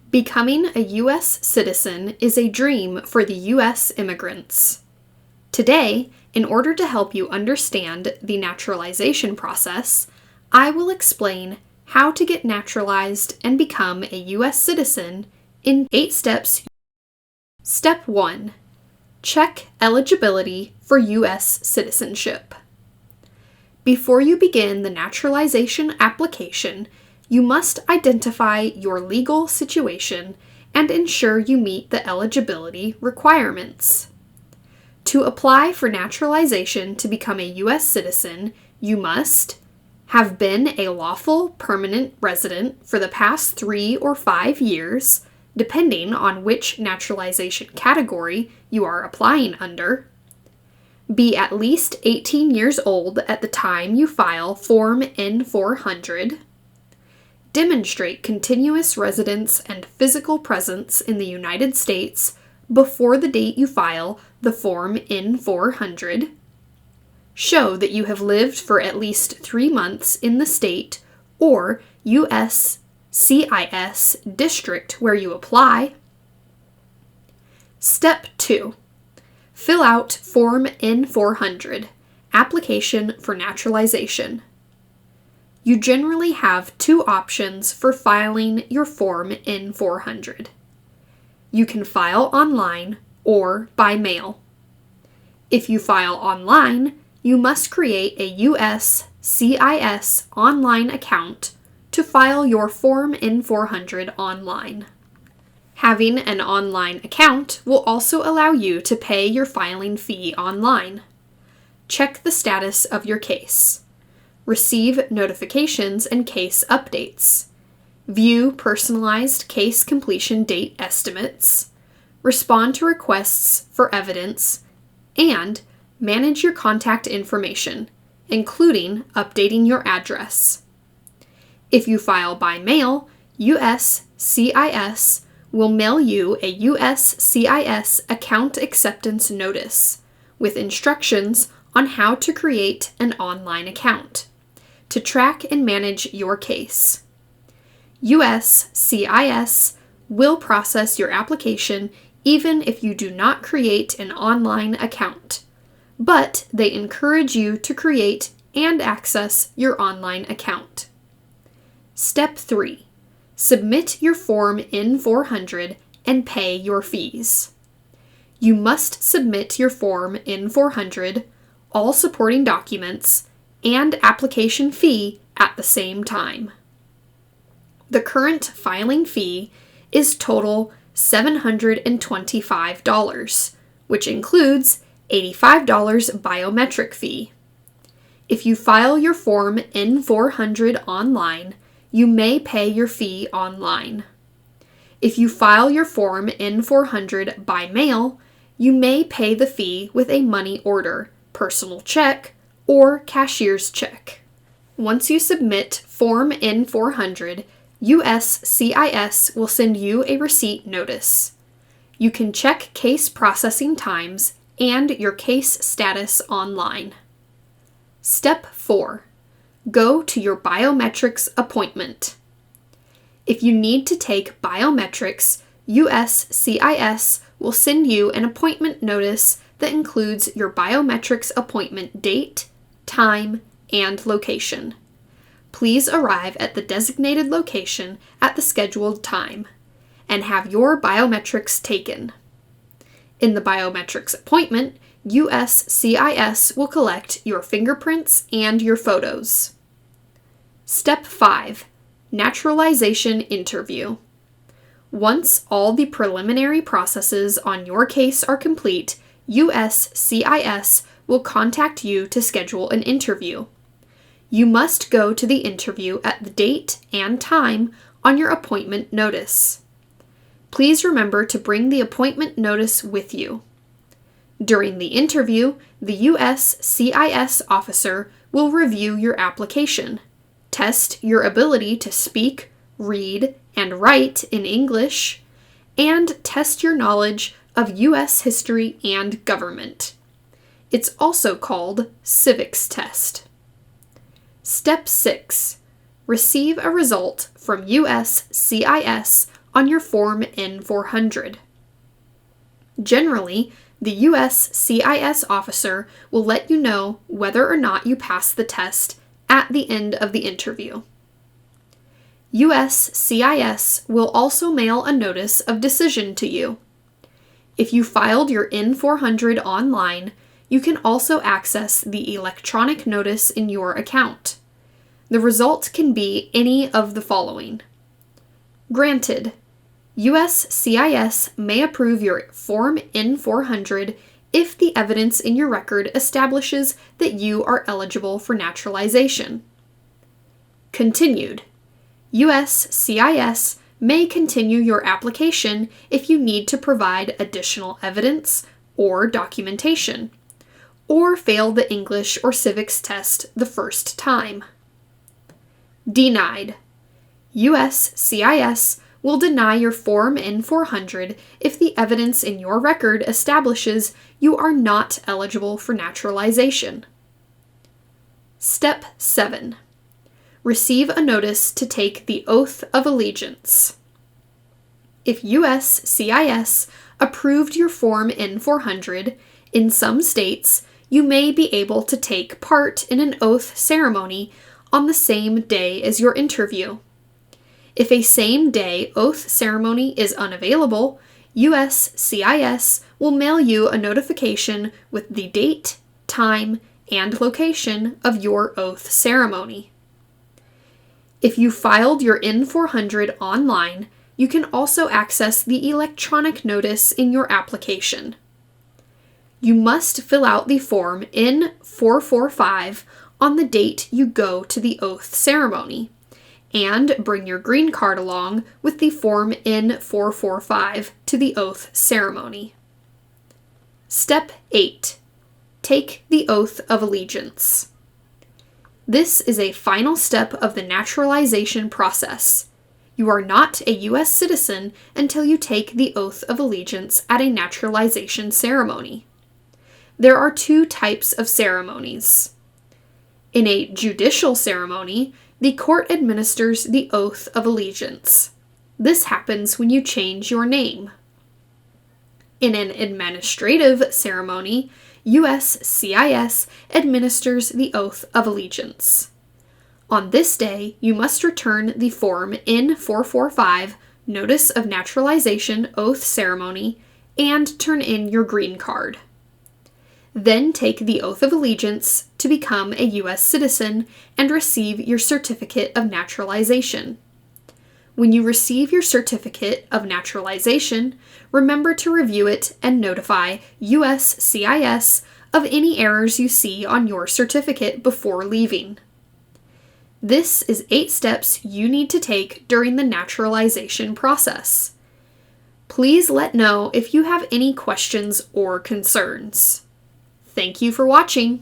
Becoming a U.S. citizen is a dream for the U.S. immigrants. Today, in order to help you understand the naturalization process, I will explain how to get naturalized and become a U.S. citizen in 8 steps. Step 1. Check eligibility for U.S. citizenship. Before you begin the naturalization application, you must identify your legal situation and ensure you meet the eligibility requirements. To apply for naturalization to become a U.S. citizen, you must have been a lawful permanent resident for the past 3 or 5 years, depending on which naturalization category you are applying under, be at least 18 years old at the time you file Form N-400, demonstrate continuous residence and physical presence in the United States before the date you file the Form N-400, show that you have lived for at least 3 months in the state or USCIS district where you apply. Step 2. Fill out Form N-400, Application for Naturalization. You generally have 2 options for filing your Form N-400. You can file online or by mail. If you file online, you must create a USCIS online account to file your Form N-400 online. Having an online account will also allow you to pay your filing fee online. Check the status of your case. Receive notifications and case updates. View personalized case completion date estimates. Respond to requests for evidence. And manage your contact information, including updating your address. If you file by mail, USCIS will mail you a USCIS account acceptance notice with instructions on how to create an online account to track and manage your case. USCIS will process your application even if you do not create an online account, but they encourage you to create and access your online account. Step 3. Submit your Form N-400 and pay your fees. You must submit your Form N-400, all supporting documents, and application fee at the same time. The current filing fee is total $725, which includes $85 biometric fee. If you file your Form N-400 online, you may pay your fee online. If you file your Form N-400 by mail, you may pay the fee with a money order, personal check, or cashier's check. Once you submit Form N-400, USCIS will send you a receipt notice. You can check case processing times and your case status online. Step 4. Go to your biometrics appointment. If you need to take biometrics, USCIS will send you an appointment notice that includes your biometrics appointment date, time, and location. Please arrive at the designated location at the scheduled time and have your biometrics taken. In the biometrics appointment, USCIS will collect your fingerprints and your photos. Step 5. Naturalization Interview. Once all the preliminary processes on your case are complete, USCIS will contact you to schedule an interview. You must go to the interview at the date and time on your appointment notice. Please remember to bring the appointment notice with you. During the interview, the USCIS officer will review your application, test your ability to speak, read, and write in English, and test your knowledge of U.S. history and government. It's also called Civics Test. Step 6. Receive a result from USCIS on your Form N-400. Generally, the USCIS officer will let you know whether or not you pass the test at the end of the interview. USCIS will also mail a notice of decision to you. If you filed your N-400 online, you can also access the electronic notice in your account. The result can be any of the following. Granted, USCIS may approve your Form N-400 if the evidence in your record establishes that you are eligible for naturalization. Continued. USCIS may continue your application if you need to provide additional evidence or documentation, or fail the English or civics test the first time. Denied. USCIS will deny your Form N-400 if the evidence in your record establishes you are not eligible for naturalization. Step 7. Receive a notice to take the oath of allegiance. If USCIS approved your Form N-400, in some states, you may be able to take part in an oath ceremony on the same day as your interview. If a same-day oath ceremony is unavailable, USCIS will mail you a notification with the date, time, and location of your oath ceremony. If you filed your N-400 online, you can also access the electronic notice in your application. You must fill out the Form N-445 on the date you go to the oath ceremony, and bring your green card along with the Form N-445 to the oath ceremony. Step 8. Take the oath of allegiance. This is a final step of the naturalization process. You are not a U.S. citizen until you take the oath of allegiance at a naturalization ceremony. There are 2 types of ceremonies. In a judicial ceremony, the court administers the oath of allegiance. This happens when you change your name. In an administrative ceremony, USCIS administers the oath of allegiance. On this day, you must return the Form N-445, Notice of Naturalization Oath Ceremony, and turn in your green card. Then take the oath of allegiance to become a U.S. citizen and receive your certificate of naturalization. When you receive your certificate of naturalization, remember to review it and notify USCIS of any errors you see on your certificate before leaving. This is 8 steps you need to take during the naturalization process. Please let know if you have any questions or concerns. Thank you for watching.